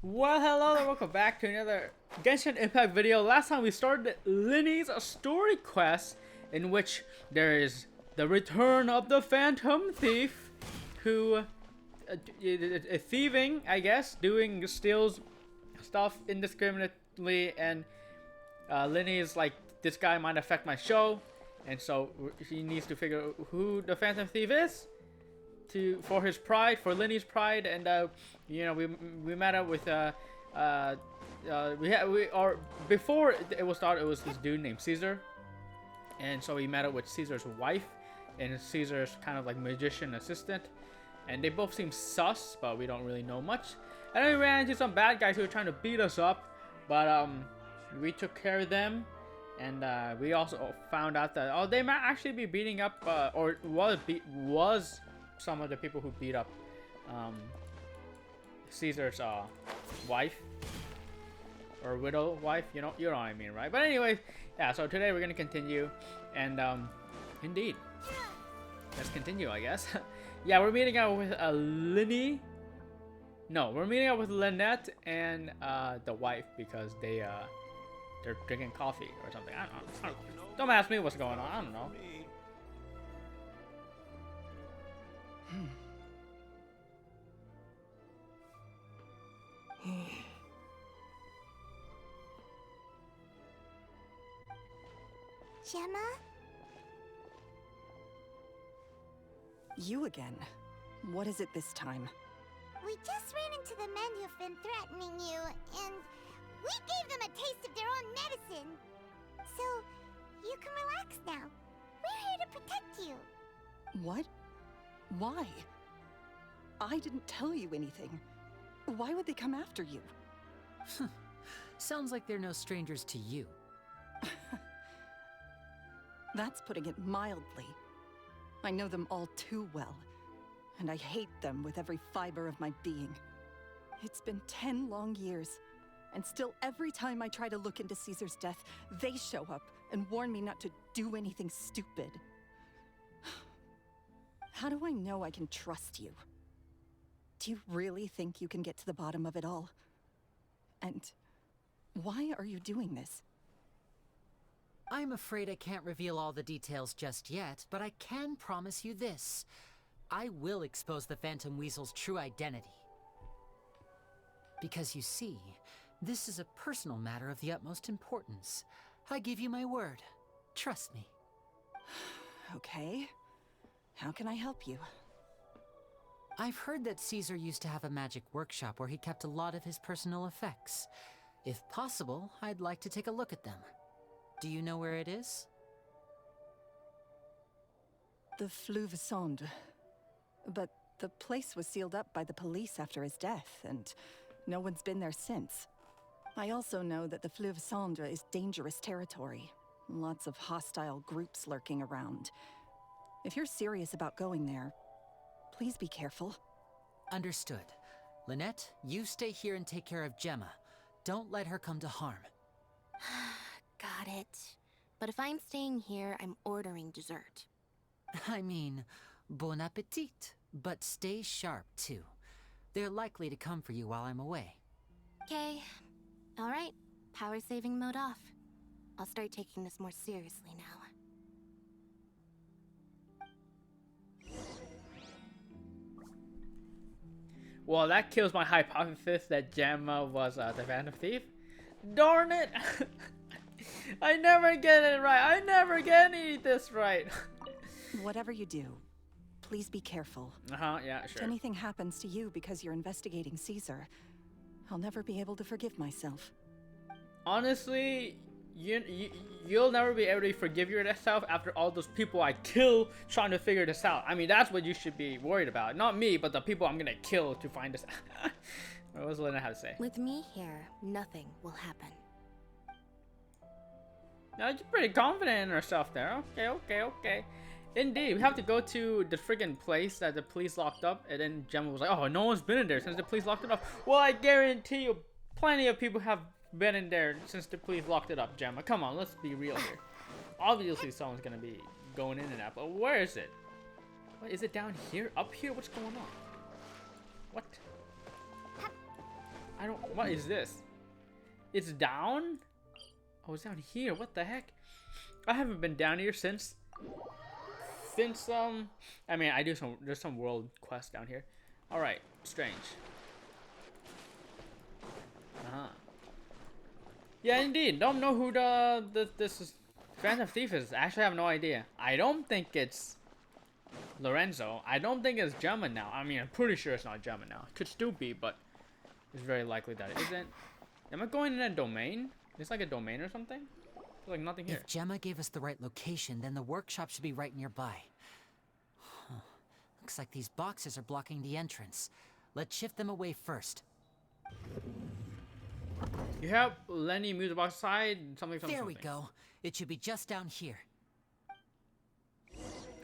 Well, hello and welcome back to another Genshin Impact video. Last time we started Linny's story quest, in which there is the return of the Phantom Thief, who thieving, I guess, steals stuff indiscriminately, and Linny is like, this guy might affect my show, and so he needs to figure out who the Phantom Thief is. For his pride, for Linny's pride, and you know, we met up with before it was started, it was this dude named Caesar, and so we met up with Caesar's wife and Caesar's kind of like magician assistant, and they both seem sus, but we don't really know much. And then we ran into some bad guys who were trying to beat us up, but we took care of them. And we also found out that they might actually be beating up or was some of the people who beat up Caesar's wife or widow wife, you know what I mean, right? But anyway, yeah, so today we're gonna continue, and indeed, let's continue, I guess. Yeah, we're meeting up with Linny. No, we're meeting up with Lynette and the wife, because they're drinking coffee or something. I don't know. Don't ask me what's going on. I don't know. Gemma? You again? What is it this time? We just ran into the men who've been threatening you, and we gave them a taste of their own medicine. So, you can relax now. We're here to protect you. What? Why? I didn't tell you anything. Why would they come after you? Sounds like they're no strangers to you. That's putting it mildly. I know them all too well, and I hate them with every fiber of my being. It's been 10 long years, and still every time I try to look into Caesar's death, they show up and warn me not to do anything stupid. How do I know I can trust you? Do you really think you can get to the bottom of it all? And why are you doing this? I'm afraid I can't reveal all the details just yet, but I can promise you this. I will expose the Phantom Weasel's true identity. Because you see, this is a personal matter of the utmost importance. I give you my word. Trust me. Okay. How can I help you? I've heard that Caesar used to have a magic workshop where he kept a lot of his personal effects. If possible, I'd like to take a look at them. Do you know where it is? The Fuscus. But the place was sealed up by the police after his death, and no one's been there since. I also know that the Fuscus is dangerous territory. Lots of hostile groups lurking around. If you're serious about going there, please be careful. Understood. Lynette, you stay here and take care of Gemma. Don't let her come to harm. Got it. But if I'm staying here, I'm ordering dessert. I mean, bon appetit. But stay sharp, too. They're likely to come for you while I'm away. Okay. Alright. Power saving mode off. I'll start taking this more seriously now. Well, that kills my hypothesis that Gemma was the Phantom Thief. Darn it! I never get it right. I never get any of this right. Whatever you do, please be careful. Yeah, If sure. anything happens to you because you're investigating Caesar, I'll never be able to forgive myself. Honestly, you'll never be able to forgive yourself after all those people I kill trying to figure this out. I mean, that's what you should be worried about. Not me, but the people I'm gonna kill to find this out. What was Lena have to say? With me here, nothing will happen. No, you're pretty confident in herself there. Okay. Indeed, we have to go to the friggin' place that the police locked up, and then Gemma was like, "Oh, no one's been in there since the police locked it up." Well, I guarantee you, plenty of people have been in there since the police locked it up, Gemma. Come on, let's be real here. Obviously, someone's gonna be going in and out, but where is it? What, is it down here? Up here? What's going on? What? I don't. What is this? It's down? Oh, it's down here. What the heck? I haven't been down here since. I mean, there's some world quest down here. All right, strange. Yeah, indeed. Don't know who this is. Phantom Thief is. Actually, I have no idea. I don't think it's Lorenzo. I don't think it's Gemma now. I mean, I'm pretty sure it's not Gemma now. It could still be, but it's very likely that it isn't. Am I going in a domain? It's like a domain or something? There's like nothing here. If Gemma gave us the right location, then the workshop should be right nearby. Huh. Looks like these boxes are blocking the entrance. Let's shift them away first. You help Lenny move the box aside. Something. There we go. It should be just down here.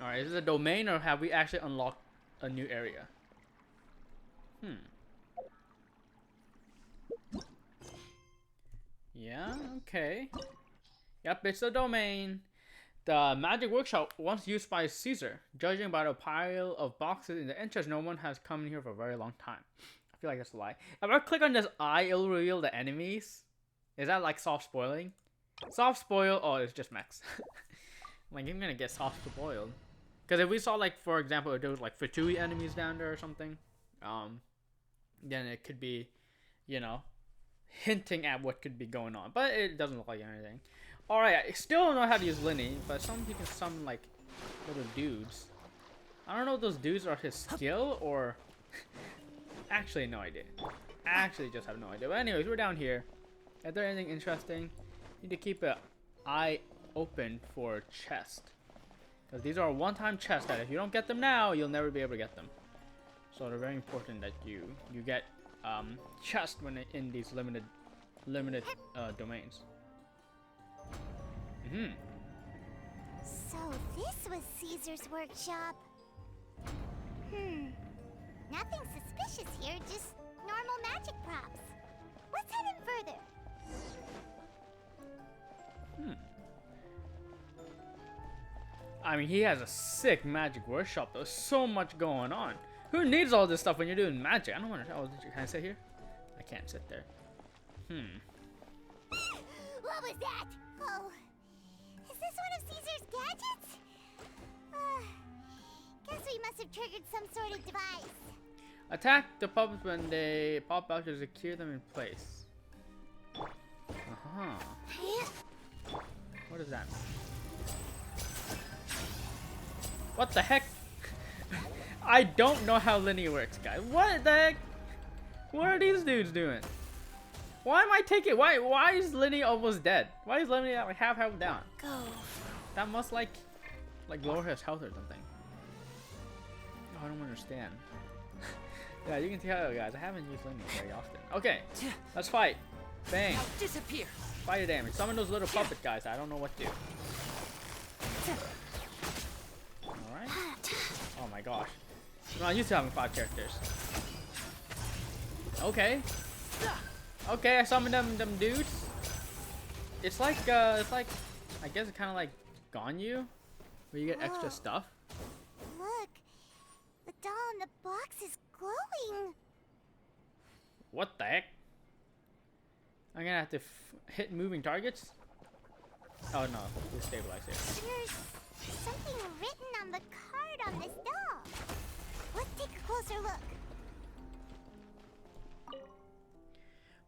Alright, is this a domain or have we actually unlocked a new area? Yeah, okay. Yep, it's a domain. The magic workshop once used by Caesar. Judging by the pile of boxes in the entrance, no one has come in here for a very long time. I feel like that's a lie. If I click on this eye, it'll reveal the enemies. Is that like soft spoiling? Soft spoil? Oh, it's just mechs. Like, I'm gonna get soft spoiled. Because if we saw, like, for example, if there was like Fatui enemies down there or something, then it could be, you know, hinting at what could be going on. But it doesn't look like anything. Alright, I still don't know how to use Linny, but some you can summon like little dudes. I don't know if those dudes are his skill or actually no idea. Actually just have no idea. But anyways, we're down here. Is there anything interesting? Need to keep an eye open for a chest. Because these are one-time chests that if you don't get them now, you'll never be able to get them. So they're very important that you get chests when in these limited domains. So this was Caesar's workshop. Nothing suspicious here, just normal magic props. Let's head in further. I mean, he has a sick magic workshop. There's so much going on. Who needs all this stuff when you're doing magic? I don't want to. Oh, can I sit here? I can't sit there. What was that? Oh, is this one of Caesar's gadgets? Guess we must have triggered some sort of device. Attack the puppets when they pop out to secure them in place. What is that? What the heck? I don't know how linear works, guys. What the heck? What are these dudes doing? Why am I taking? Why is Linny almost dead? Why is Linny like half health down? Go. That must like lower his health or something. Oh, I don't understand. Yeah, you can tell, guys. I haven't used Linny very often. Okay, let's fight. Bang. Now disappear. Fire damage. Summon those little puppet guys. I don't know what to do. Alright. Oh my gosh. I'm not used to having 5 characters. Okay. Okay, I summoned them dudes. It's like I guess it's kinda like Ganyu, where you get extra stuff. Look, the doll in the box is glowing. What the heck? I'm gonna have to hit moving targets? Oh no, we'll stabilize here. There's something written on the card on this doll. Let's take a closer look.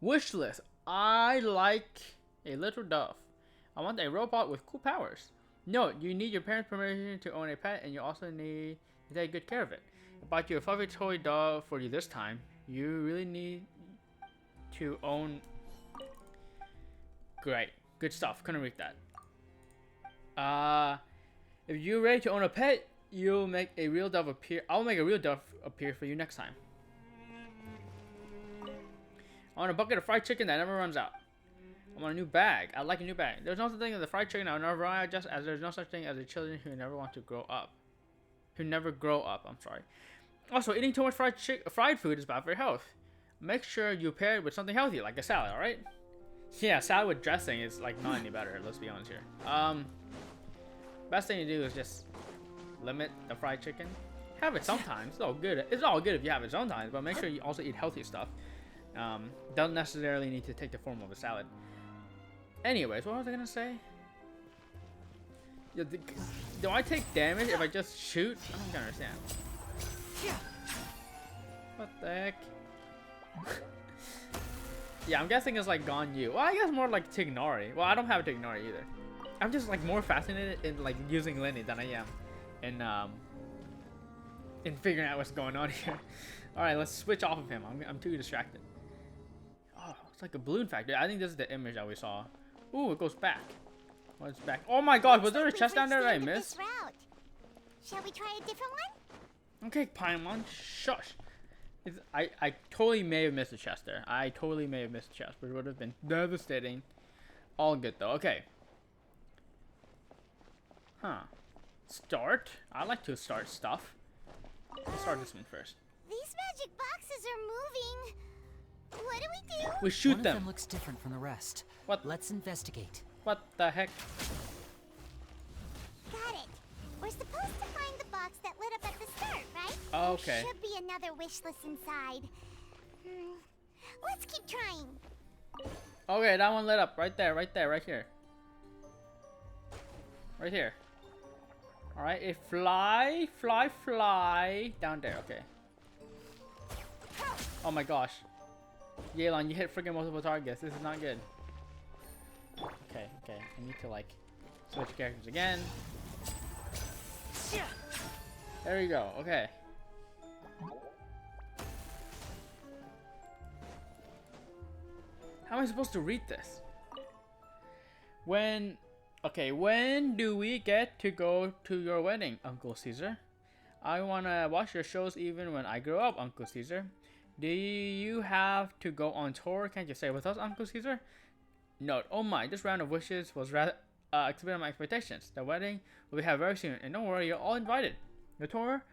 Wish list. I like a little dove. I want a robot with cool powers. Note, you need your parents' permission to own a pet, and you also need to take good care of it. I bought you a fluffy toy dove for you this time. You really need to own... Great. Good stuff. Couldn't read that. If you're ready to own a pet, you'll make a real dove appear. I'll make a real dove appear for you next time. I want a bucket of fried chicken that never runs out. I want a new bag. I like a new bag. There's no such thing as a fried chicken that will never run out, just as there's no such thing as a children who never want to grow up. Who never grow up, I'm sorry. Also, eating too much fried food is bad for your health. Make sure you pair it with something healthy, like a salad, alright? Yeah, salad with dressing is like not any better, let's be honest here. Best thing to do is just limit the fried chicken. Have it sometimes. It's all good. It's all good if you have it sometimes, but make sure you also eat healthy stuff. Don't necessarily need to take the form of a salad. Anyways, what was I gonna say? Yeah, do I take damage if I just shoot? I don't understand. What the heck? Yeah, I'm guessing it's like Ganyu. Well, I guess more like Tignari. Well, I don't have a Tignari either. I'm just like more fascinated in like using Lenny than I am in figuring out what's going on here. All right, let's switch off of him. I'm too distracted. Oh, it's like a balloon factory. I think this is the image that we saw. Ooh, it goes back. Oh, it's back. Oh my God, was there a chest down there that I missed? Shall we try a different one? Okay, Paimon, shush. I totally may have missed a chest there. I totally may have missed a chest, but it would have been devastating. All good though. Okay. Huh. Start. I like to start stuff. Let's start this one first. These magic boxes are moving. What do we do? We shoot One them. of them looks different from the rest. What? Let's investigate. What the heck? Got it. We're supposed to find the box that lit up at the start, right? Okay. There should be another wish list inside. Let's keep trying. Okay, that one lit up right there, right here. Right here. All right, it fly down there. Okay. Oh my gosh. Yelan, you hit freaking multiple targets. This is not good. Okay. I need to like switch characters again. There we go. Okay. How am I supposed to read this? When do we get to go to your wedding, Uncle Caesar? I wanna watch your shows even when I grow up, Uncle Caesar. Do you have to go on tour? Can't you stay with us, Uncle Caesar? Note, oh my, this round of wishes was rather exceeded my expectations. The wedding will be held very soon, and don't worry, you're all invited. The tour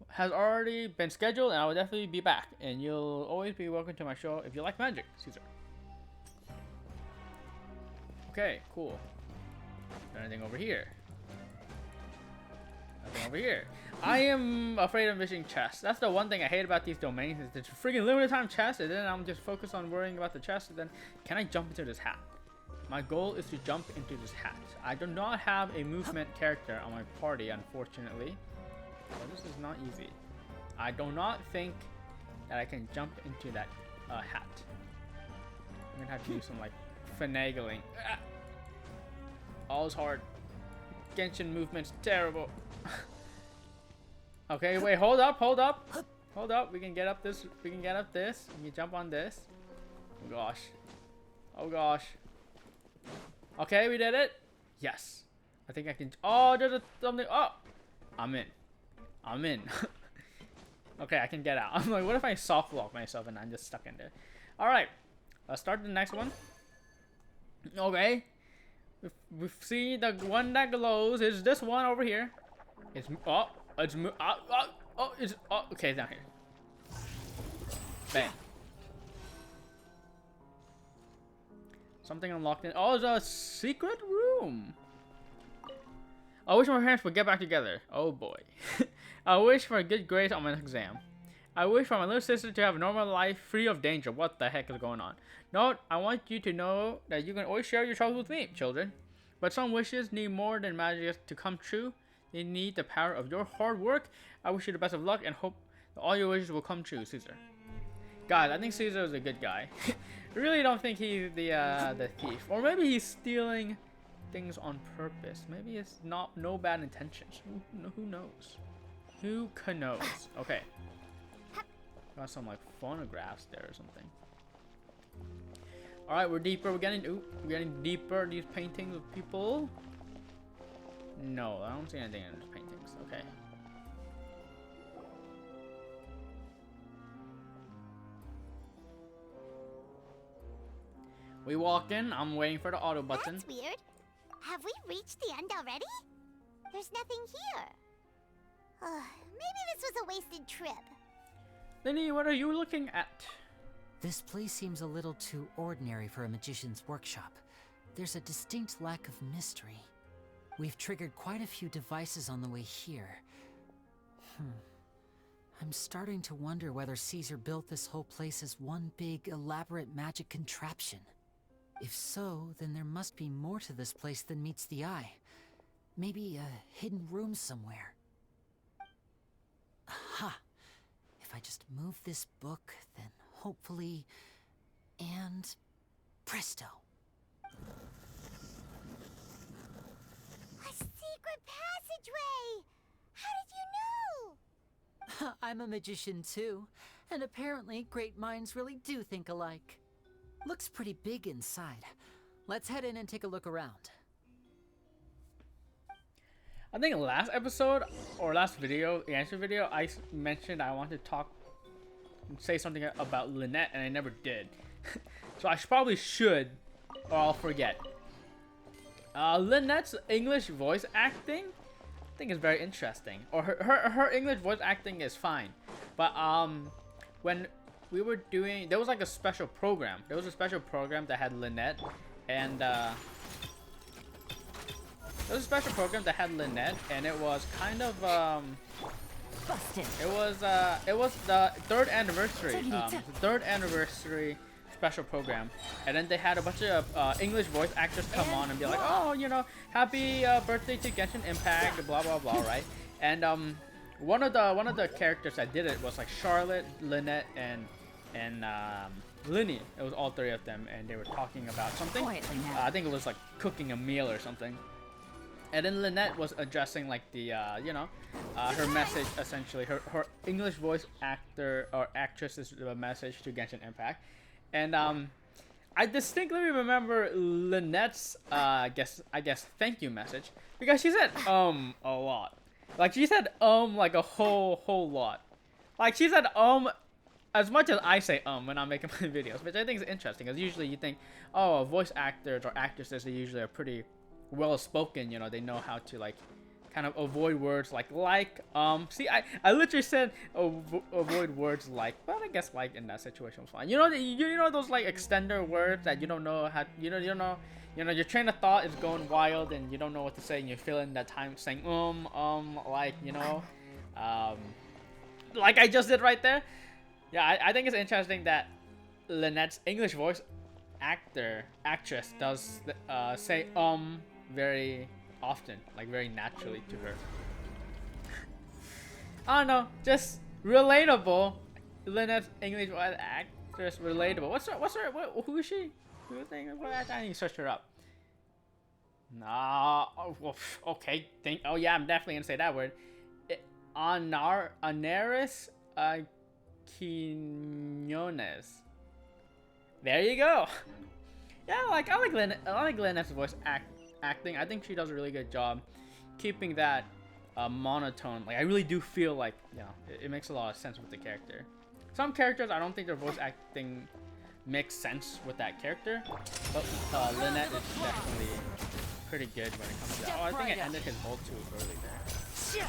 has already been scheduled, and I will definitely be back. And you'll always be welcome to my show if you like magic, Caesar. Okay, cool. Anything over here? Nothing over here. I am afraid of missing chests. That's the one thing I hate about these domains, is the freaking limited time chest, and then I'm just focused on worrying about the chest, and then can I jump into this hat? My goal is to jump into this hat. I do not have a movement character on my party, unfortunately. So this is not easy. I do not think that I can jump into that hat. I'm gonna have to do some like finagling. All is hard. Genshin movement's terrible. Okay, wait, hold up. We can get up this. We can jump on this. Oh gosh. Oh gosh. Okay, we did it. Yes. I think I can. Oh, there's something. Oh, I'm in. Okay, I can get out. I'm like, what if I soft lock myself and I'm just stuck in there? All right, let's start the next one. Okay. We see the one that glows is this one over here. It's okay, it's down here. Bam. Something unlocked in. Oh, it's a secret room. I wish my parents would get back together. Oh boy. I wish for a good grades on my next exam. I wish for my little sister to have a normal life free of danger. What the heck is going on? Note, I want you to know that you can always share your troubles with me, children. But some wishes need more than magic to come true. They need the power of your hard work. I wish you the best of luck and hope that all your wishes will come true, Caesar. God, I think Caesar is a good guy. I really don't think he's the thief. Or maybe he's stealing things on purpose. Maybe it's no bad intentions. Who knows? Who knows? Okay. Got some like phonographs there or something. All right, we're deeper. We're getting deeper. These paintings of people. No, I don't see anything in these paintings. Okay. We walk in. I'm waiting for the auto button. That's weird. Have we reached the end already? There's nothing here. Maybe this was a wasted trip. Lenny, what are you looking at? This place seems a little too ordinary for a magician's workshop. There's a distinct lack of mystery. We've triggered quite a few devices on the way here. I'm starting to wonder whether Caesar built this whole place as one big, elaborate magic contraption. If so, then there must be more to this place than meets the eye. Maybe a hidden room somewhere. Aha! If I just move this book, then hopefully... And... presto! A secret passageway! How did you know? I'm a magician too, and apparently great minds really do think alike. Looks pretty big inside. Let's head in and take a look around. I think last episode or last video, the answer video, I mentioned I wanted to say something about Lynette, and I never did. So I probably should, or I'll forget. Lynette's English voice acting, I think is very interesting. Or her English voice acting is fine, but when we were doing, there was like a special program. There was a special program that had Lynette, and there was a special program that had Lynette, and it was kind of Busted. it was the third anniversary special program, and then they had a bunch of English voice actors come on and be like, oh, you know, happy birthday to Genshin Impact, blah blah blah, right? And one of the characters that did it was like Charlotte, Lynette, and Linny. It was all three of them, and they were talking about something. I think it was like cooking a meal or something. And then Lynette was addressing like the her message, essentially her English voice actor or actress's message to Genshin Impact. And I distinctly remember Lynette's I guess thank you message, because she said a lot. Like she said like a whole lot. Like she said as much as I say when I'm making my videos, which I think is interesting, because usually you think, oh, voice actors or actresses, they usually are pretty well spoken, you know, they know how to like kind of avoid words like see, I literally said avoid words like, but I guess like in that situation was fine. You know those like extender words that you don't know how, you know your train of thought is going wild and you don't know what to say, and you're feeling that time saying like, you know, like I just did right there. Yeah, I think it's interesting that Lynette's English voice actress does say very often, like very naturally to her. I don't know, just relatable. Lynette's English voice actress, relatable. Who is she? Who is the English voice actor? I need to search her up. Nah, okay. Oh yeah, I'm definitely gonna say that word. Anaris Quinones. There you go. Yeah, I like Lynette's voice acting. I think she does a really good job keeping that monotone. Like I really do feel like, you know, it makes a lot of sense with the character. Some characters, I don't think their voice acting makes sense with that character, but Lynette is definitely pretty good when it comes to that. Oh, I think I ended his ult too early there.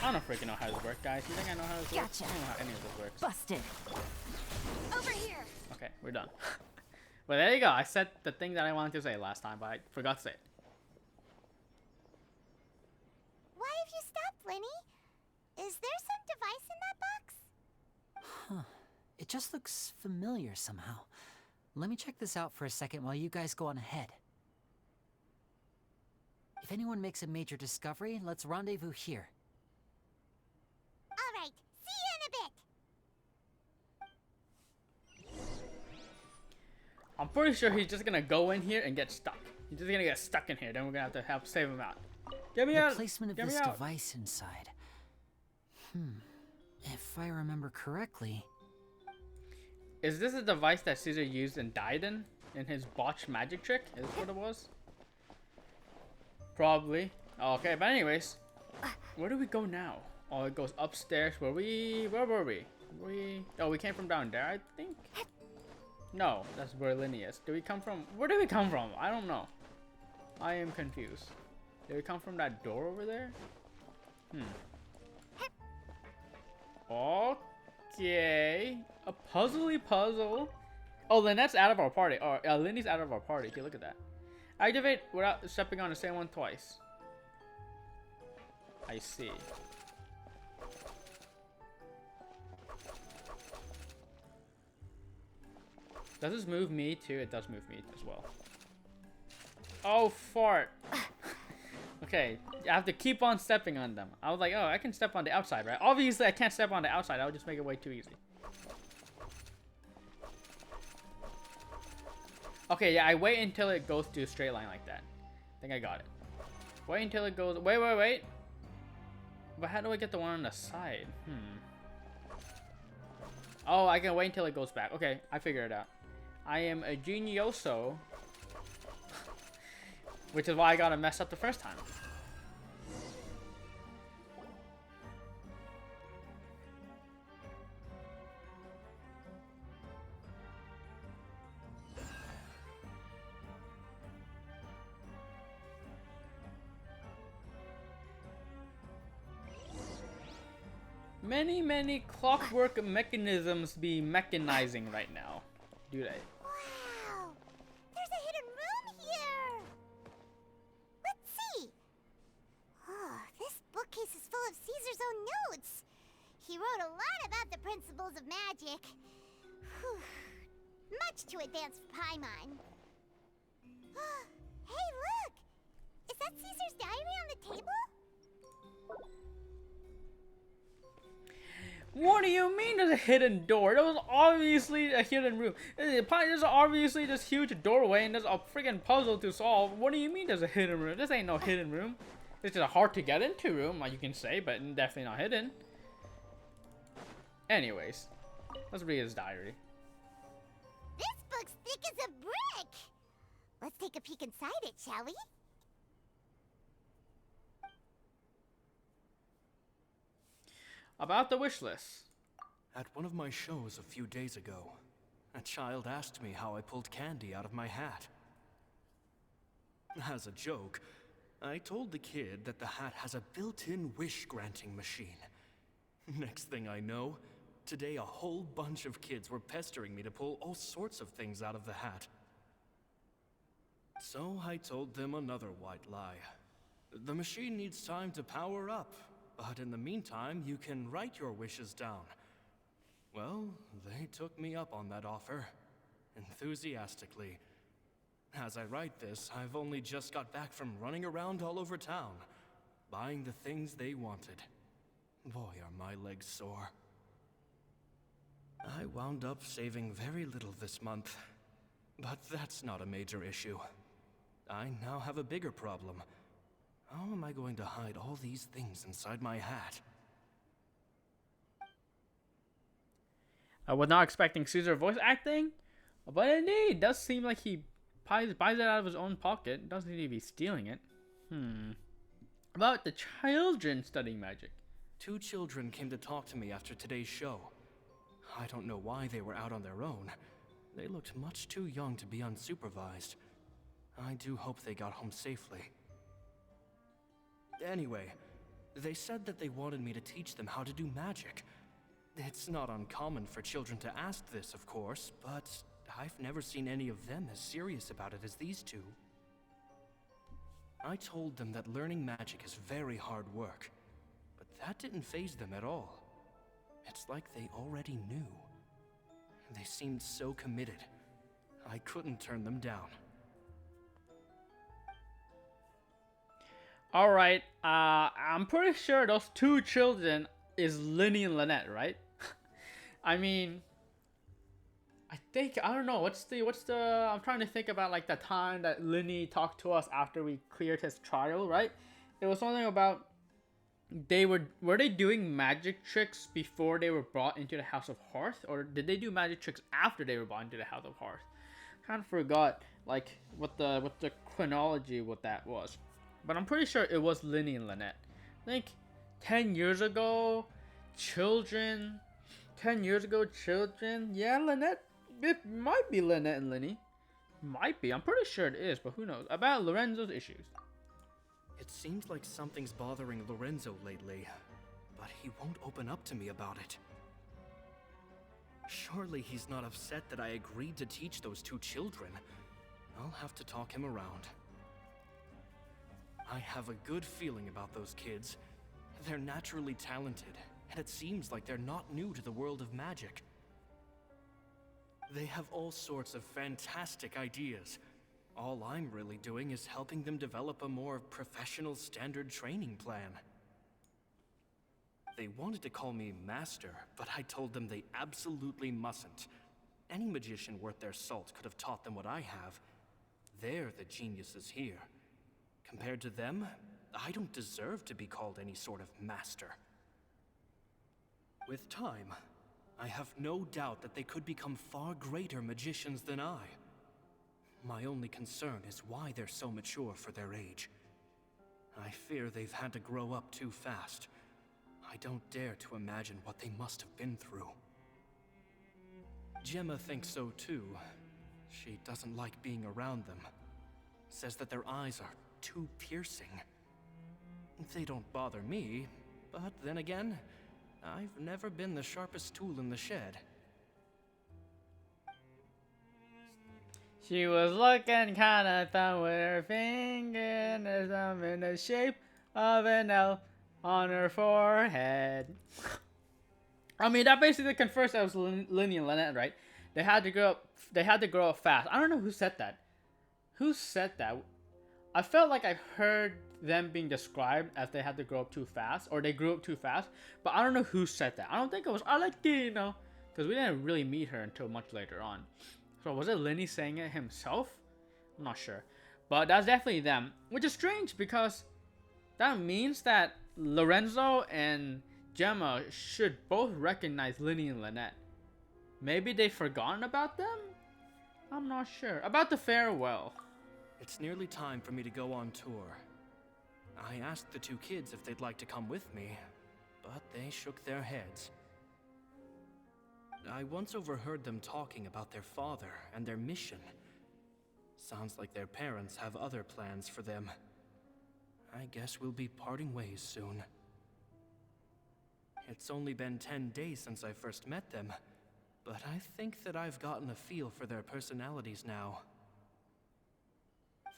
I don't freaking know how this works, guys. You think I know how this works? I don't know how any of this works. Busted. Over here. Okay, we're done. But there you go. I said the thing that I wanted to say last time, but I forgot to say it. Why have you stopped, Lenny? Is there some device in that box? Huh. It just looks familiar somehow. Let me check this out for a second while you guys go on ahead. If anyone makes a major discovery, let's rendezvous here. All right. See you in a bit. I'm pretty sure he's just gonna go in here and get stuck. He's just gonna get stuck in here. Then we're gonna have to help save him out. Get me out! The placement of this device inside. If I remember correctly... Is this a device that Caesar used and died in his botched magic trick? Is this what it was? Probably. Okay, but anyways, where do we go now? Oh, it goes upstairs. Where were we? We came from down there, I think. No, that's where Linny is. Where did we come from? I don't know. I am confused. Did we come from that door over there? Okay. A puzzle. Oh, Lynette's out of our party. Or Linny's out of our party. Okay, look at that. Activate without stepping on the same one twice. I see. Does this move me too? It does move me as well. Oh, fart. Okay, I have to keep on stepping on them. I was like, oh, I can step on the outside, right? Obviously, I can't step on the outside. That would just make it way too easy. Okay, yeah, I wait until it goes to a straight line like that. I think I got it. Wait until it goes... Wait. But how do I get the one on the side? Oh, I can wait until it goes back. Okay, I figured it out. I am a genioso. Which is why I got to mess up the first time. Many clockwork mechanisms be mechanizing right now. Do they? Wow! There's a hidden room here! Let's see! Oh, this bookcase is full of Caesar's own notes. He wrote a lot about the principles of magic. Whew. Much too advanced for Paimon. Hey, look! Is that Caesar's diary on the table? What do you mean there's a hidden door? That was obviously a hidden room. There's obviously this huge doorway and there's a freaking puzzle to solve. What do you mean there's a hidden room? This ain't no hidden room. It's just a hard to get into room, like you can say, but definitely not hidden. Anyways, let's read his diary. This book's thick as a brick! Let's take a peek inside it, shall we? About the wish list. At one of my shows a few days ago, a child asked me how I pulled candy out of my hat. As a joke, I told the kid that the hat has a built-in wish-granting machine. Next thing I know, today a whole bunch of kids were pestering me to pull all sorts of things out of the hat. So I told them another white lie. The machine needs time to power up. But in the meantime, you can write your wishes down. Well, they took me up on that offer, enthusiastically. As I write this, I've only just got back from running around all over town, buying the things they wanted. Boy, are my legs sore. I wound up saving very little this month, but that's not a major issue. I now have a bigger problem. How am I going to hide all these things inside my hat? I was not expecting Caesar voice acting, but indeed, it does seem like he buys it out of his own pocket. Doesn't seem to be stealing it. About the children studying magic. 2 children came to talk to me after today's show. I don't know why they were out on their own. They looked much too young to be unsupervised. I do hope they got home safely. Anyway, they said that they wanted me to teach them how to do magic. It's not uncommon for children to ask this, of course, but I've never seen any of them as serious about it as these 2. I told them that learning magic is very hard work, but that didn't faze them at all. It's like they already knew. They seemed so committed. I couldn't turn them down. Alright, I'm pretty sure those 2 children is Linny and Lynette, right? I mean, I don't know, what's the, I'm trying to think about like the time that Linny talked to us after we cleared his trial, right? It was something about, were they doing magic tricks before they were brought into the House of Hearth? Or did they do magic tricks after they were brought into the House of Hearth? Kind of forgot, like, what the chronology what that was. But I'm pretty sure it was Linny and Lynette. I think 10 years ago, children. 10 years ago, children. Yeah, Lynette. It might be Lynette and Linny. Might be. I'm pretty sure it is, but who knows. About Lorenzo's issues. It seems like something's bothering Lorenzo lately, but he won't open up to me about it. Surely he's not upset that I agreed to teach those 2 children. I'll have to talk him around. I have a good feeling about those kids. They're naturally talented, and it seems like they're not new to the world of magic. They have all sorts of fantastic ideas. All I'm really doing is helping them develop a more professional standard training plan. They wanted to call me Master, but I told them they absolutely mustn't. Any magician worth their salt could have taught them what I have. They're the geniuses here. Compared to them, I don't deserve to be called any sort of master. With time, I have no doubt that they could become far greater magicians than I. My only concern is why they're so mature for their age. I fear they've had to grow up too fast. I don't dare to imagine what they must have been through. Gemma thinks so too. She doesn't like being around them. Says that their eyes are too piercing. They don't bother me, but then again, I've never been the sharpest tool in the shed. She was looking kinda thumb with her finger and her thumb in the shape of an L on her forehead. I mean, that basically confirms that was Linny and Lynette, right? They had to grow up. They had to grow up fast. I don't know who said that. Who said that? I felt like I heard them being described as they had to grow up too fast, or they grew up too fast. But I don't know who said that. I don't think it was Alectino, because we didn't really meet her until much later on. So was it Linny saying it himself? I'm not sure. But that's definitely them. Which is strange because that means that Lorenzo and Gemma should both recognize Linny and Lynette. Maybe they've forgotten about them? I'm not sure. About the farewell. It's nearly time for me to go on tour. I asked the two kids if they'd like to come with me, but they shook their heads. I once overheard them talking about their father and their mission. Sounds like their parents have other plans for them. I guess we'll be parting ways soon. It's only been 10 days since I first met them, but I think that I've gotten a feel for their personalities now.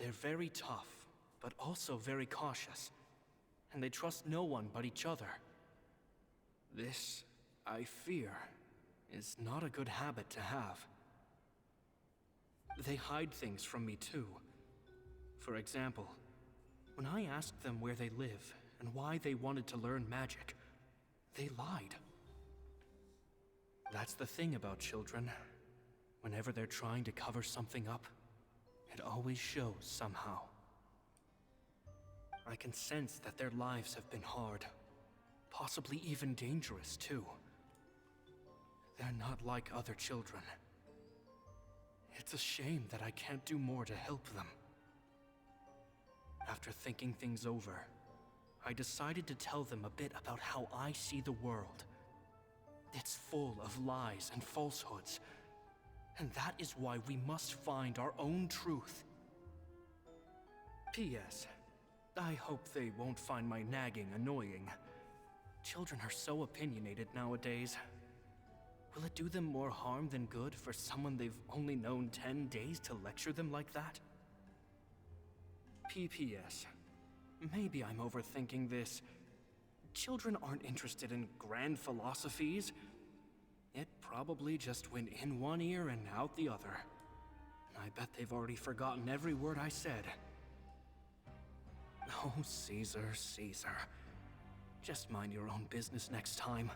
They're very tough, but also very cautious, and they trust no one but each other. This, I fear, is not a good habit to have. They hide things from me too. For example, when I asked them where they live and why they wanted to learn magic, they lied. That's the thing about children. Whenever they're trying to cover something up, it always shows somehow. I can sense that their lives have been hard, possibly even dangerous too. They're not like other children. It's a shame that I can't do more to help them. After thinking things over, I decided to tell them a bit about how I see the world. It's full of lies and falsehoods, and that is why we must find our own truth. P.S. I hope they won't find my nagging annoying. Children are so opinionated nowadays. Will it do them more harm than good for someone they've only known 10 days to lecture them like that? P.P.S. Maybe I'm overthinking this. Children aren't interested in grand philosophies. It probably just went in one ear and out the other. I bet they've already forgotten every word I said. Oh, Caesar, Caesar. Just mind your own business next time.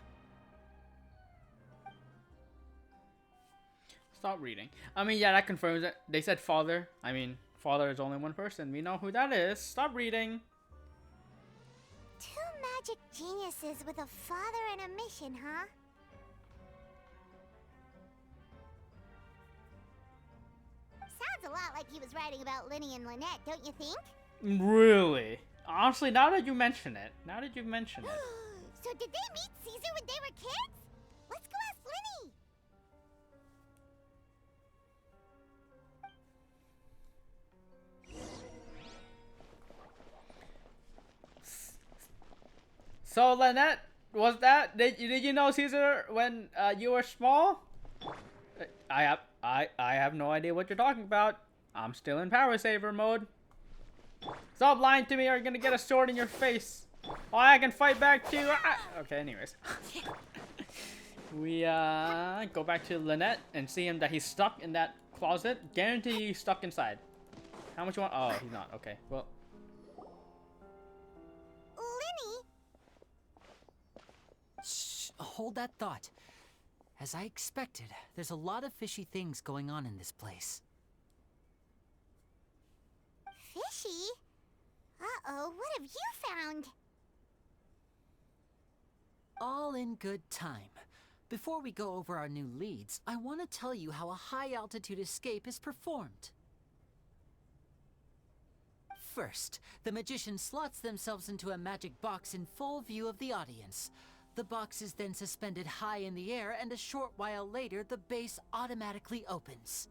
Stop reading. I mean, yeah, that confirms it. They said father. I mean, father is only one person. We know who that is. Stop reading. Two magic geniuses with a father and a mission, huh? Sounds a lot like he was writing about Linny and Lynette, don't you think? Really? Honestly, now that you mention it. So did they meet Caesar when they were kids? Let's go ask Linny! So, Lynette, was that... Did you know Caesar when you were small? I have no idea what you're talking about. I'm still in power saver mode. Stop lying to me or you're gonna get a sword in your face. Oh, I can fight back too. Ah! Okay, anyways. We go back to Lynette and see him that he's stuck in that closet. Guarantee he's stuck inside. How much you want? Oh, he's not. Okay, well. Linny? Shh, hold that thought. As I expected, there's a lot of fishy things going on in this place. Fishy? Uh-oh, what have you found? All in good time. Before we go over our new leads, I want to tell you how a high-altitude escape is performed. First, the magician slots themselves into a magic box in full view of the audience. The box is then suspended high in the air, and a short while later, the base automatically opens.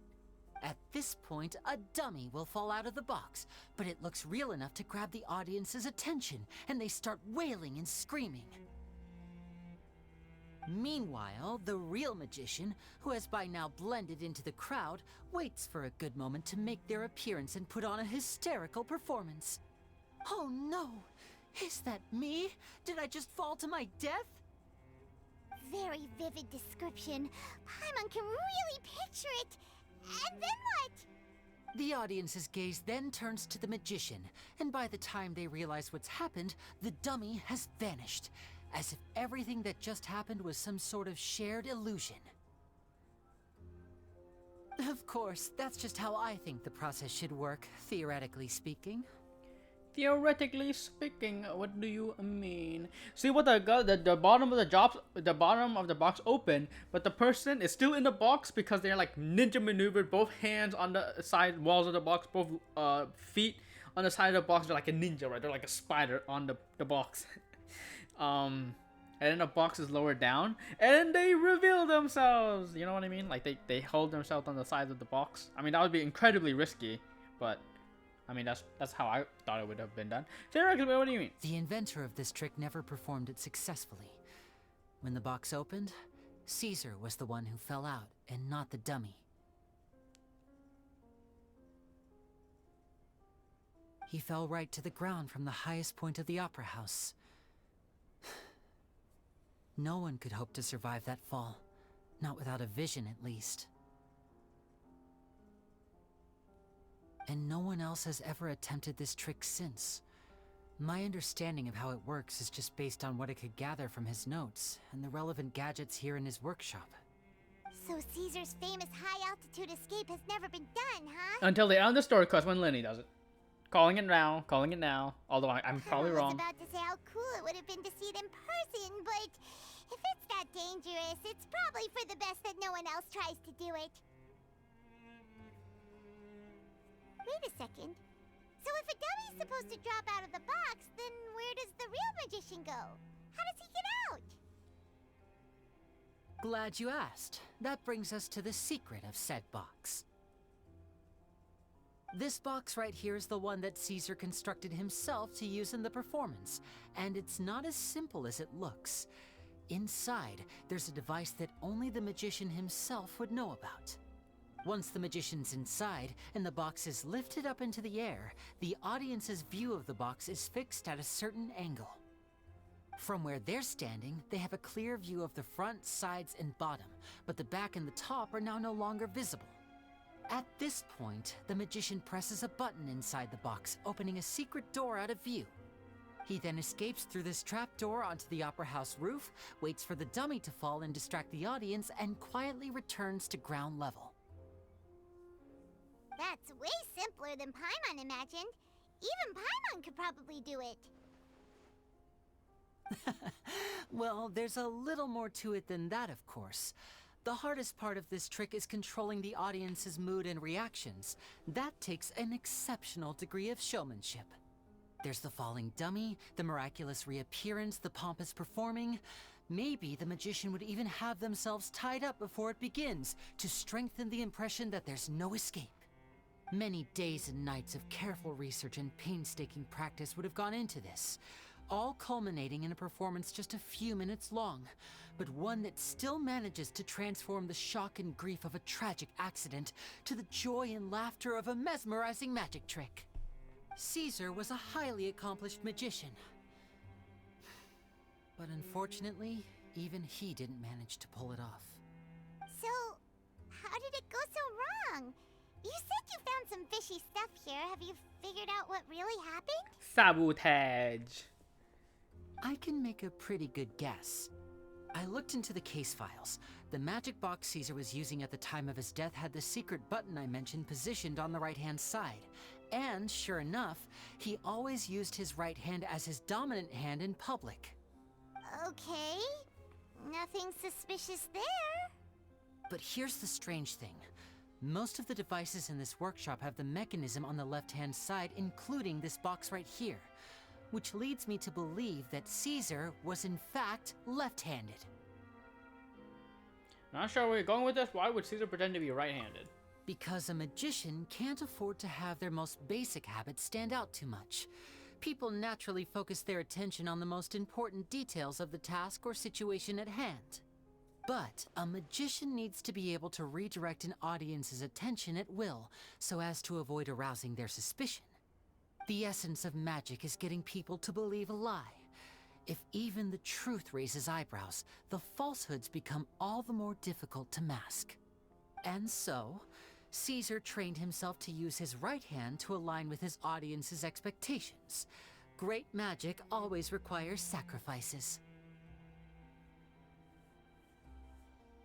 At this point, a dummy will fall out of the box, but it looks real enough to grab the audience's attention, and they start wailing and screaming. Meanwhile, the real magician, who has by now blended into the crowd, waits for a good moment to make their appearance and put on a hysterical performance. Oh no! Is that me? Did I just fall to my death? Very vivid description. Paimon can really picture it. And then what? The audience's gaze then turns to the magician, and by the time they realize what's happened, the dummy has vanished, as if everything that just happened was some sort of shared illusion. Of course, that's just how I think the process should work, theoretically speaking. Theoretically speaking, what do you mean? See what the bottom of the bottom of the box open, but the person is still in the box because they're like ninja maneuvered, both hands on the side walls of the box, both feet on the side of the box. They're like a ninja, right? They're like a spider on the box. And then the box is lowered down, and then they reveal themselves. You know what I mean? Like they hold themselves on the sides of the box. I mean, that would be incredibly risky, but I mean, that's how I thought it would have been done. Theoretically, what do you mean? The inventor of this trick never performed it successfully. When the box opened, Caesar was the one who fell out, and not the dummy. He fell right to the ground from the highest point of the opera house. No one could hope to survive that fall. Not without a vision, at least. And no one else has ever attempted this trick since. My understanding of how it works is just based on what I could gather from his notes and the relevant gadgets here in his workshop. So Caesar's famous high-altitude escape has never been done, huh? Until the end of the story, cause when Lenny does it. Calling it now. Although I'm probably wrong. I was about to say how cool it would have been to see it in person, but if it's that dangerous, it's probably for the best that no one else tries to do it. Wait a second. So if a dummy's supposed to drop out of the box, then where does the real magician go? How does he get out? Glad you asked. That brings us to the secret of said box. This box right here is the one that Caesar constructed himself to use in the performance, and it's not as simple as it looks. Inside, there's a device that only the magician himself would know about. Once the magician's inside and the box is lifted up into the air, the audience's view of the box is fixed at a certain angle. From where they're standing, they have a clear view of the front, sides, and bottom, but the back and the top are now no longer visible. At this point, the magician presses a button inside the box, opening a secret door out of view. He then escapes through this trapdoor onto the opera house roof, waits for the dummy to fall and distract the audience, and quietly returns to ground level. That's way simpler than Paimon imagined. Even Paimon could probably do it. Well, there's a little more to it than that, of course. The hardest part of this trick is controlling the audience's mood and reactions. That takes an exceptional degree of showmanship. There's the falling dummy, the miraculous reappearance, the pompous performing. Maybe the magician would even have themselves tied up before it begins to strengthen the impression that there's no escape. Many days and nights of careful research and painstaking practice would have gone into this, all culminating in a performance just a few minutes long, but one that still manages to transform the shock and grief of a tragic accident to the joy and laughter of a mesmerizing magic trick. Caesar was a highly accomplished magician. But unfortunately, even he didn't manage to pull it off. So, how did it go so wrong? You said you found some fishy stuff here. Have you figured out what really happened? Sabotage. I can make a pretty good guess. I looked into the case files. The magic box Caesar was using at the time of his death had the secret button I mentioned positioned on the right-hand side. And, sure enough, he always used his right hand as his dominant hand in public. Okay. Nothing suspicious there. But here's the strange thing. Most of the devices in this workshop have the mechanism on the left-hand side, including this box right here. Which leads me to believe that Caesar was in fact left-handed. Not sure where you're going with this. Why would Caesar pretend to be right-handed? Because a magician can't afford to have their most basic habits stand out too much. People naturally focus their attention on the most important details of the task or situation at hand. But a magician needs to be able to redirect an audience's attention at will, so as to avoid arousing their suspicion. The essence of magic is getting people to believe a lie. If even the truth raises eyebrows, the falsehoods become all the more difficult to mask. And so, Caesar trained himself to use his right hand to align with his audience's expectations. Great magic always requires sacrifices.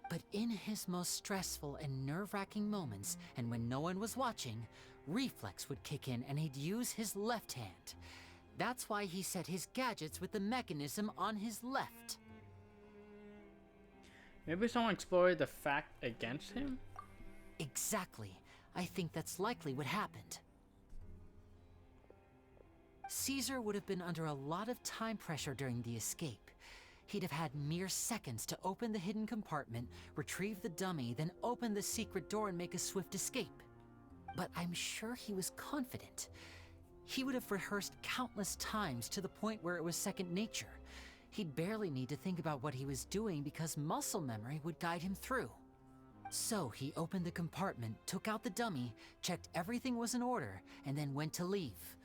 But in his most stressful and nerve-wracking moments, and when no one was watching, reflex would kick in and he'd use his left hand. That's why he set his gadgets with the mechanism on his left. Maybe someone explored the fact against him? Exactly. I think that's likely what happened. Caesar would have been under a lot of time pressure during the escape. He'd have had mere seconds to open the hidden compartment, retrieve the dummy, then open the secret door and make a swift escape. But I'm sure he was confident. He would have rehearsed countless times to the point where it was second nature. He'd barely need to think about what he was doing because muscle memory would guide him through. So he opened the compartment, took out the dummy, checked everything was in order, and then went to leave.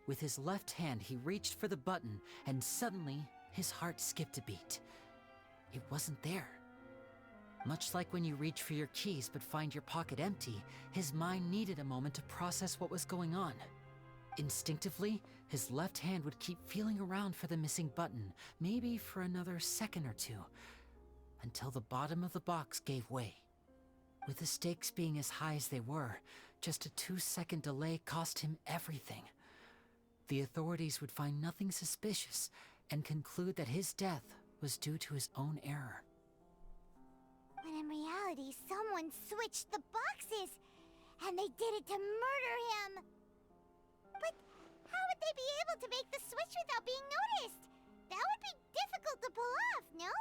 With his left hand, he reached for the button, and suddenly, his heart skipped a beat. It wasn't there. Much like when you reach for your keys but find your pocket empty, his mind needed a moment to process what was going on. Instinctively, his left hand would keep feeling around for the missing button, maybe for another second or two, until the bottom of the box gave way. With the stakes being as high as they were, just a 2-second delay cost him everything. The authorities would find nothing suspicious and conclude that his death was due to his own error. When in reality, someone switched the boxes, and they did it to murder him. But how would they be able to make the switch without being noticed? That would be difficult to pull off, no?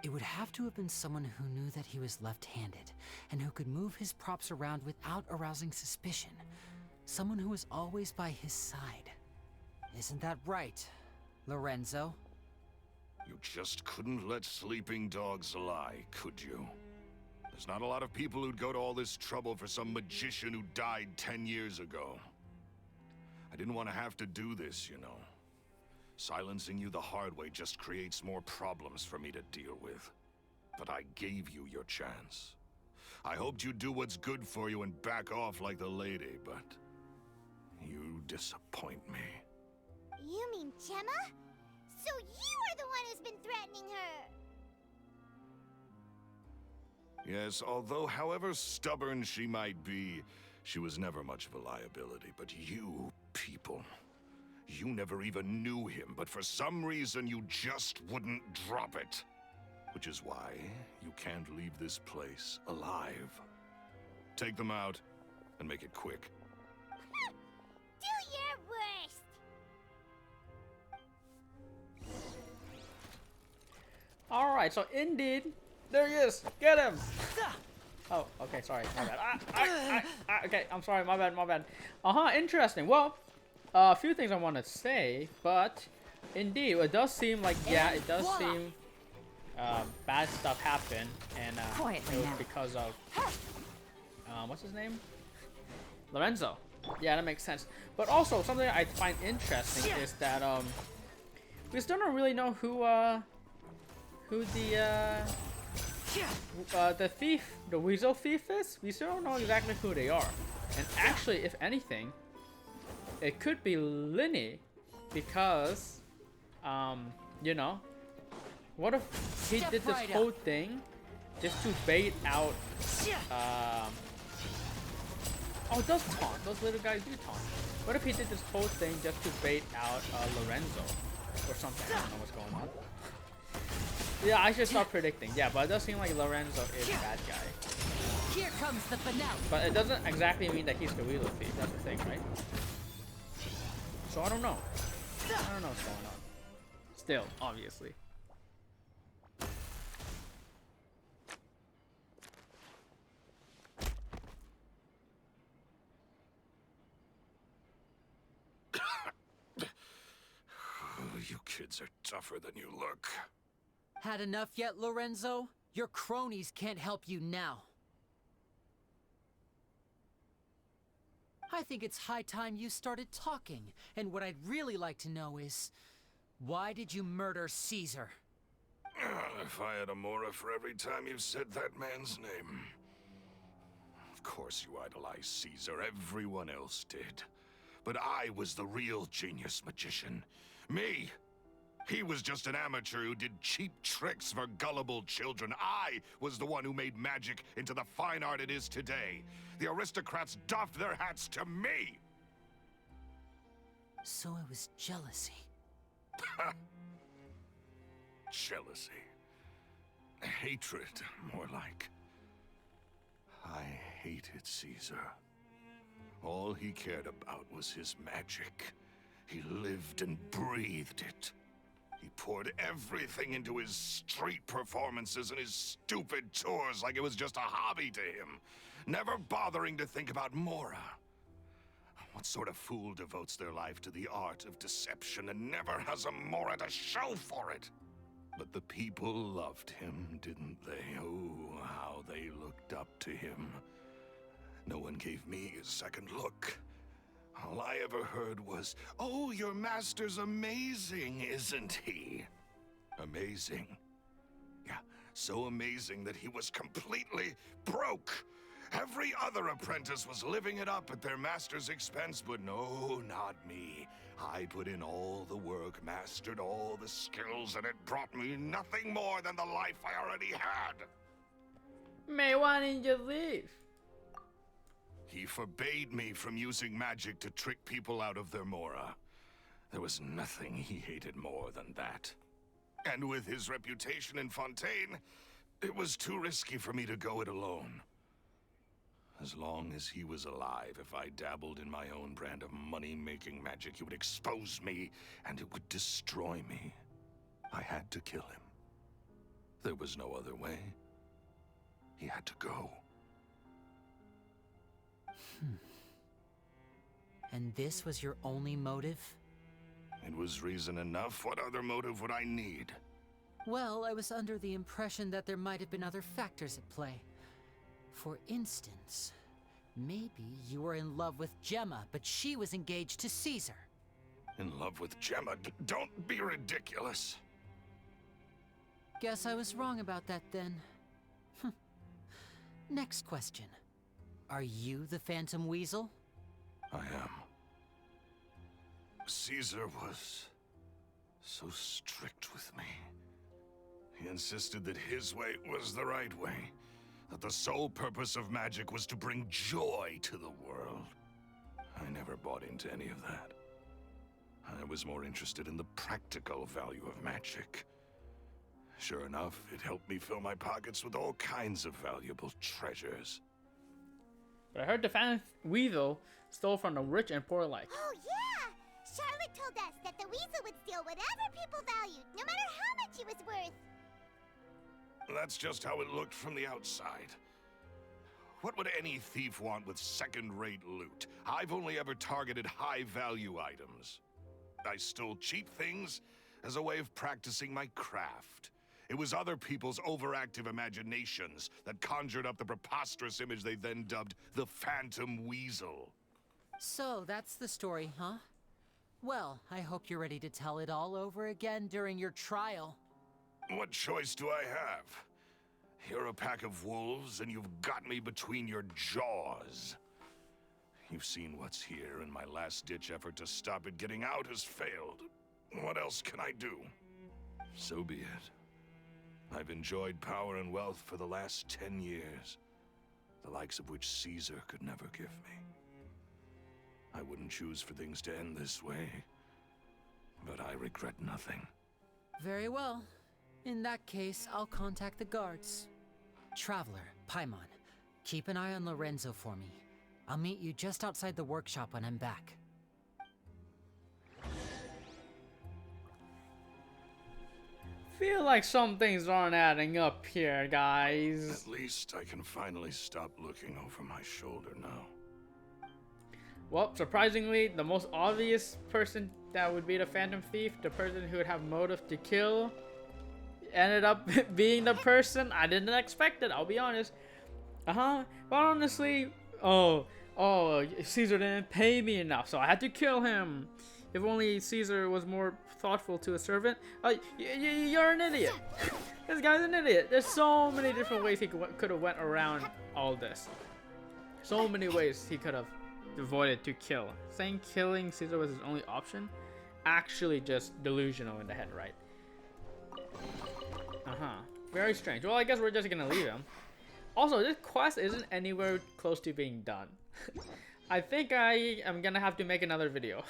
It would have to have been someone who knew that he was left-handed, and who could move his props around without arousing suspicion. Someone who was always by his side. Isn't that right, Lorenzo? You just couldn't let sleeping dogs lie, could you? There's not a lot of people who'd go to all this trouble for some magician who died 10 years ago. I didn't want to have to do this, you know. Silencing you the hard way just creates more problems for me to deal with. But I gave you your chance. I hoped you'd do what's good for you and back off like the lady, but you disappoint me. You mean Gemma? So you are the one who's been threatening her! Yes, although however stubborn she might be, she was never much of a liability. But you people, you never even knew him, but for some reason you just wouldn't drop it. Which is why you can't leave this place alive. Take them out, and make it quick. Do your worst! Alright, so indeed, there he is. Get him! Oh, okay, sorry, my bad. Okay, I'm sorry, my bad. Interesting. Well, a few things I want to say, but indeed, it does seem like, yeah, it does seem bad stuff happened, and it was because of, what's his name? Lorenzo. Yeah, that makes sense. But also, something I find interesting is that, we still don't really know who the thief, the weasel thief is. We still don't know exactly who they are. And actually, if anything, it could be Linny, because, you know, what if he did this whole thing just to bait out, oh, it does taunt. Those little guys do taunt. What if he did this whole thing just to bait out Lorenzo or something? I don't know what's going on. Yeah, I should start predicting. Yeah, but it does seem like Lorenzo is a bad guy. Here comes the finale. But it doesn't exactly mean that he's the weasel thief. That's the thing, right? So I don't know. I don't know what's going on. Still, obviously. You kids are tougher than you look. Had enough yet, Lorenzo? Your cronies can't help you now. I think it's high time you started talking. And what I'd really like to know is, why did you murder Caesar? If I had a Mora for every time you said that man's name. Of course you idolize Caesar, everyone else did. But I was the real genius magician. Me! He was just an amateur who did cheap tricks for gullible children. I was the one who made magic into the fine art it is today. The aristocrats doffed their hats to me! So it was jealousy. Jealousy. Hatred, more like. I hated Caesar. All he cared about was his magic. He lived and breathed it. He poured everything into his street performances and his stupid tours like it was just a hobby to him, never bothering to think about Mora. What sort of fool devotes their life to the art of deception and never has a Mora to show for it? But the people loved him, didn't they? Oh, how they looked up to him. No one gave me a second look. All I ever heard was, "Oh, your master's amazing, isn't he?" Amazing. Yeah, so amazing that he was completely broke. Every other apprentice was living it up at their master's expense, but no, not me. I put in all the work, mastered all the skills, and it brought me nothing more than the life I already had. May, why didn't you leave? He forbade me from using magic to trick people out of their Mora. There was nothing he hated more than that. And with his reputation in Fontaine, it was too risky for me to go it alone. As long as he was alive, if I dabbled in my own brand of money-making magic, he would expose me, and it would destroy me. I had to kill him. There was no other way. He had to go. And this was your only motive? It was reason enough. What other motive would I need? Well, I was under the impression that there might have been other factors at play. For instance, maybe you were in love with Gemma, but she was engaged to Caesar. In love with Gemma? Don't be ridiculous. Guess I was wrong about that then. Next question. Are you the Phantom Weasel? I am. Caesar was so strict with me. He insisted that his way was the right way. That the sole purpose of magic was to bring joy to the world. I never bought into any of that. I was more interested in the practical value of magic. Sure enough, it helped me fill my pockets with all kinds of valuable treasures. But I heard the Phantom Weasel stole from the rich and poor alike. Oh, yeah! Charlotte told us that the weasel would steal whatever people valued, no matter how much it was worth. That's just how it looked from the outside. What would any thief want with second-rate loot? I've only ever targeted high-value items. I stole cheap things as a way of practicing my craft. It was other people's overactive imaginations that conjured up the preposterous image they then dubbed the Phantom Weasel. So, that's the story, huh? Well, I hope you're ready to tell it all over again during your trial. What choice do I have? You're a pack of wolves, and you've got me between your jaws. You've seen what's here, and my last-ditch effort to stop it getting out has failed. What else can I do? So be it. I've enjoyed power and wealth for the last 10 years, the likes of which Caesar could never give me. I wouldn't choose for things to end this way, but I regret nothing. Very well. In that case, I'll contact the guards. Traveler, Paimon, keep an eye on Lorenzo for me. I'll meet you just outside the workshop when I'm back. Feel like some things aren't adding up here, guys. At least I can finally stop looking over my shoulder now. Well, surprisingly, the most obvious person that would be the Phantom Thief, the person who would have motive to kill, ended up being the person I didn't expect it, I'll be honest. But honestly, Caesar didn't pay me enough, so I had to kill him. If only Caesar was more thoughtful to a servant. You're an idiot. This guy's an idiot. There's so many different ways he could have went around all this. So many ways he could have avoided to kill. Saying killing Caesar was his only option, actually just delusional in the head, right? Very strange. Well, I guess we're just gonna leave him. Also, this quest isn't anywhere close to being done. I think I am gonna have to make another video.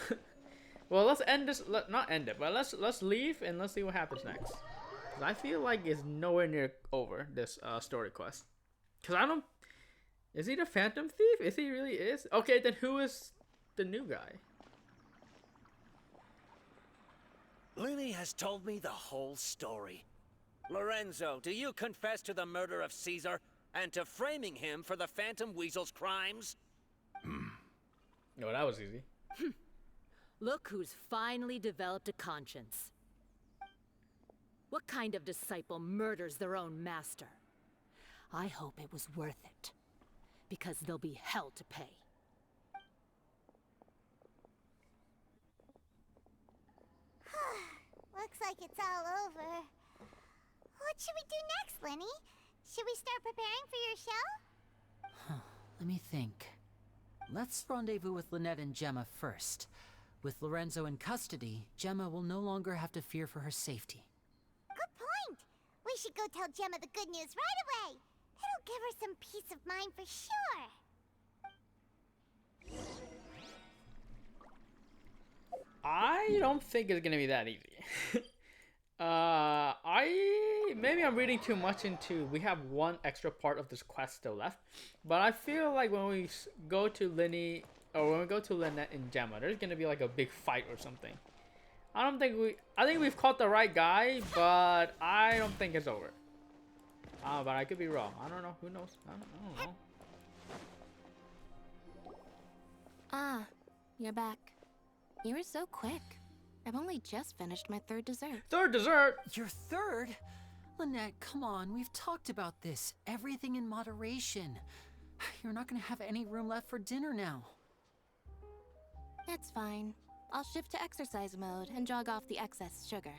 Well, let's end this. Not end it, but let's leave and let's see what happens next. 'Cause I feel like it's nowhere near over this story quest. Cause I don't. Is he the Phantom Thief? Is he really is? Okay, then who is the new guy? Lily has told me the whole story. Lorenzo, do you confess to the murder of Caesar and to framing him for the Phantom Weasel's crimes? No, that was easy. Look who's finally developed a conscience. What kind of disciple murders their own master? I hope it was worth it, because there'll be hell to pay. Looks like it's all over. What should we do next, Lenny? Should we start preparing for your show? Let me think. Let's rendezvous with Lynette and Gemma first. With Lorenzo in custody, Gemma will no longer have to fear for her safety. Good point. We should go tell Gemma the good news right away. It'll give her some peace of mind for sure. I don't think it's gonna be that easy. Maybe I'm reading too much into. We have one extra part of this quest still left, but I feel like when we go to Linny or when we go to Lynette and Gemma, there's gonna be like a big fight or something. I think we've caught the right guy, but I don't think it's over. But I could be wrong. I don't know. Who knows? I don't know. Ah, you're back. You were so quick. I've only just finished my third dessert. Third dessert? Your third? Lynette, come on, we've talked about this. Everything in moderation. You're not gonna have any room left for dinner now. It's fine. I'll shift to exercise mode and jog off the excess sugar.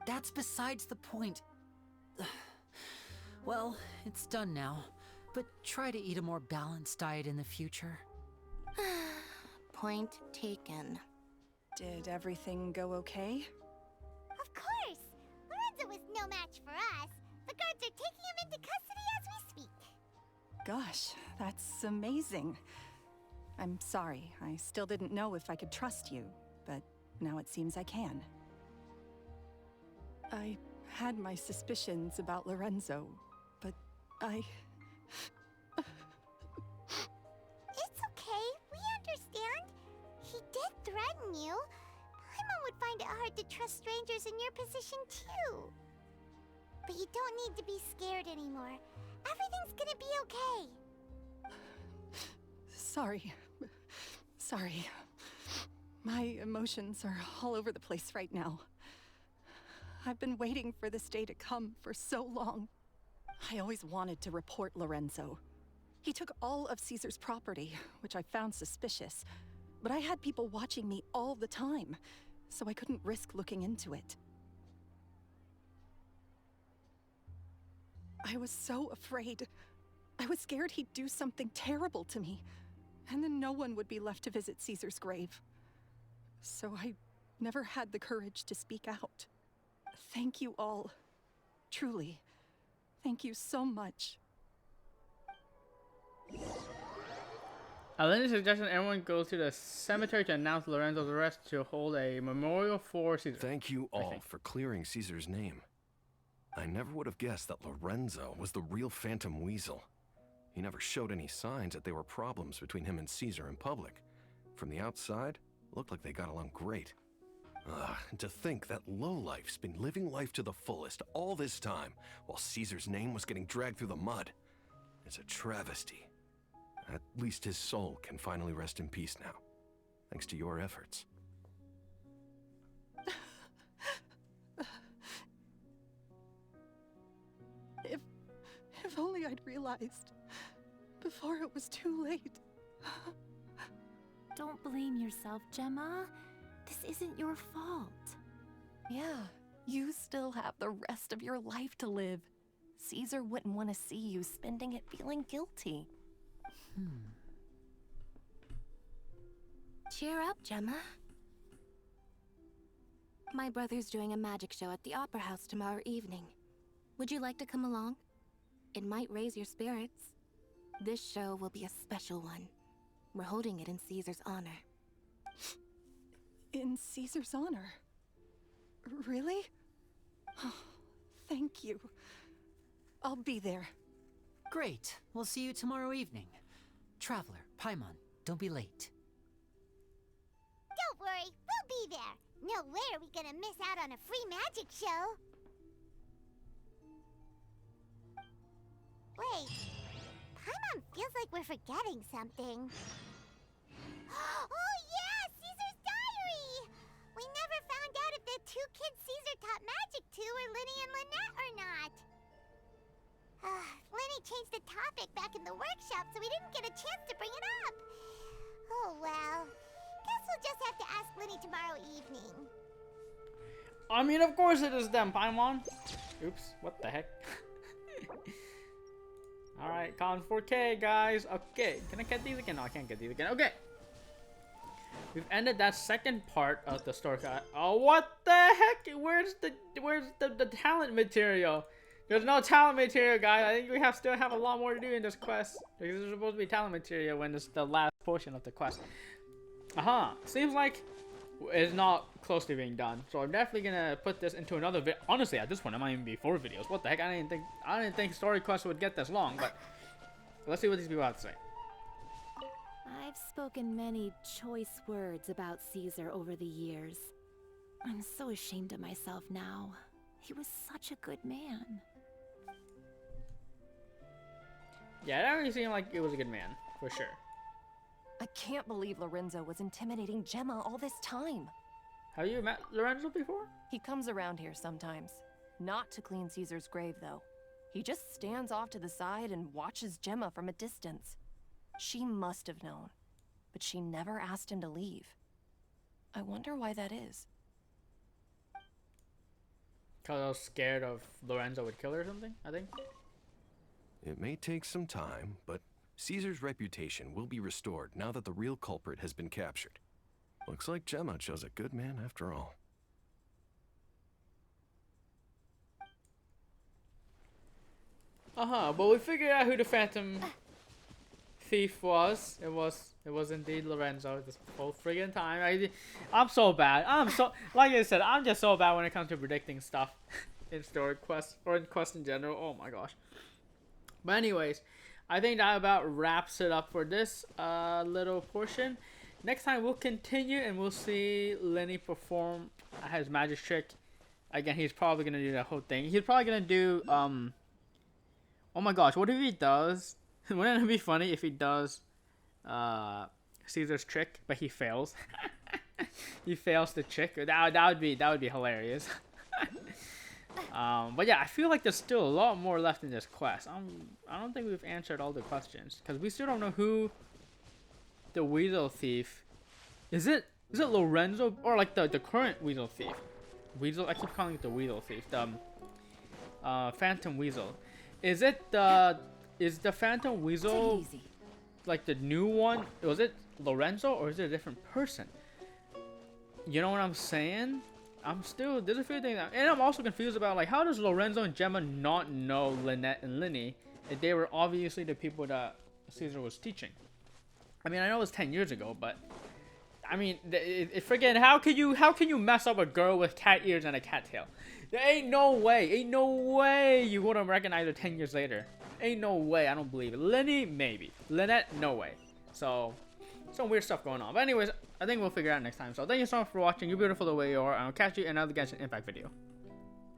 That's besides the point. Well, it's done now, but try to eat a more balanced diet in the future. Point taken. Did everything go okay? Of course! Lorenzo was no match for us. The guards are taking him into custody as we speak. Gosh, that's amazing. I'm sorry, I still didn't know if I could trust you, but now it seems I can. I had my suspicions about Lorenzo, but It's okay, we understand. He did threaten you. Paimon would find it hard to trust strangers in your position too. But you don't need to be scared anymore. Everything's gonna be okay. Sorry. My emotions are all over the place right now. I've been waiting for this day to come for so long. I always wanted to report Lorenzo. He took all of Caesar's property, which I found suspicious. but I had people watching me all the time, so I couldn't risk looking into it. I was so afraid. I was scared he'd do something terrible to me, and then no one would be left to visit Caesar's grave. So I never had the courage to speak out. Thank you all. Truly. Thank you so much. Alina's suggestion everyone go to the cemetery to announce Lorenzo's arrest to hold a memorial for Caesar. Thank you all for clearing Caesar's name. I never would have guessed that Lorenzo was the real Phantom Weasel. He never showed any signs that there were problems between him and Caesar in public. From the outside, it looked like they got along great. And to think that lowlife's been living life to the fullest all this time, while Caesar's name was getting dragged through the mud. It's a travesty. At least his soul can finally rest in peace now, thanks to your efforts. If only I'd realized before it was too late. Don't blame yourself, Gemma. This isn't your fault. Yeah, you still have the rest of your life to live. Caesar wouldn't want to see you spending it feeling guilty. Cheer up, Gemma. My brother's doing a magic show at the Opera House tomorrow evening. Would you like to come along? It might raise your spirits. This show will be a special one. We're holding it in Caesar's honor. In Caesar's honor? Really? Oh, thank you. I'll be there. Great. We'll see you tomorrow evening. Traveler, Paimon, don't be late. Don't worry, we'll be there. No way are we gonna miss out on a free magic show. Wait, Paimon feels like we're forgetting something. Oh yeah, Caesar's diary! We never found out if the two kids Caesar taught magic to were Linny and Lynette or not. Linny changed the topic back in the workshop, so we didn't get a chance to bring it up. Oh well, guess we'll just have to ask Linny tomorrow evening. I mean, of course it is them, Paimon. Oops, what the heck? Alright, Con 4K, guys. Okay, can I get these again? No, I can't get these again. Okay. We've ended that second part of the story. Oh, what the heck? Where's the talent material? There's no talent material, guys. I think we still have a lot more to do in this quest. Because there's supposed to be talent material when this is the last portion of the quest. Seems like it's not close to being done. So I'm definitely gonna put this into another video. Honestly, at this point, it might even be 4 videos. What the heck? I didn't think story quests would get this long. But let's see what these people have to say. I've spoken many choice words about Caesar over the years. I'm so ashamed of myself now. He was such a good man. Yeah, it already seemed like it was a good man, for sure. I can't believe Lorenzo was intimidating Gemma all this time. Have you met Lorenzo before? He comes around here sometimes. Not to clean Caesar's grave, though. He just stands off to the side and watches Gemma from a distance. She must have known, but she never asked him to leave. I wonder why that is. Because I was scared of Lorenzo would kill her or something, I think. It may take some time, but Caesar's reputation will be restored now that the real culprit has been captured. Looks like Gemma chose a good man after all. But we figured out who the Phantom Thief was. It was indeed Lorenzo this whole friggin' time. I'm so bad. Like I said, I'm just so bad when it comes to predicting stuff in story quests or in quests in general. Oh my gosh. But anyways, I think that about wraps it up for this little portion. Next time we'll continue and we'll see Lenny perform his magic trick. Again, he's probably gonna do that whole thing. He's probably gonna do oh my gosh, what if he does? Wouldn't it be funny if he does Caesar's trick, but he fails? He fails the trick. That would be hilarious. But yeah, I feel like there's still a lot more left in this quest. I don't think we've answered all the questions because we still don't know who the Weasel Thief Is it Lorenzo or like the current Weasel thief? Weasel, I keep calling it the Weasel thief. The Phantom Weasel. Is the Phantom Weasel like the new one? Was it Lorenzo or is it a different person? You know what I'm saying? There's a few things, and I'm also confused about like how does Lorenzo and Gemma not know Lynette and Linny if they were obviously the people that Caesar was teaching? I mean, I know it was 10 years ago, but I mean, freaking how can you mess up a girl with cat ears and a cat tail? There ain't no way you wouldn't recognize her 10 years later. Ain't no way, I don't believe it. Linny, maybe. Lynette, no way. So, some weird stuff going on. But anyways, I think we'll figure it out next time. So thank you so much for watching. You're beautiful the way you are, and I'll catch you in another Genshin Impact video.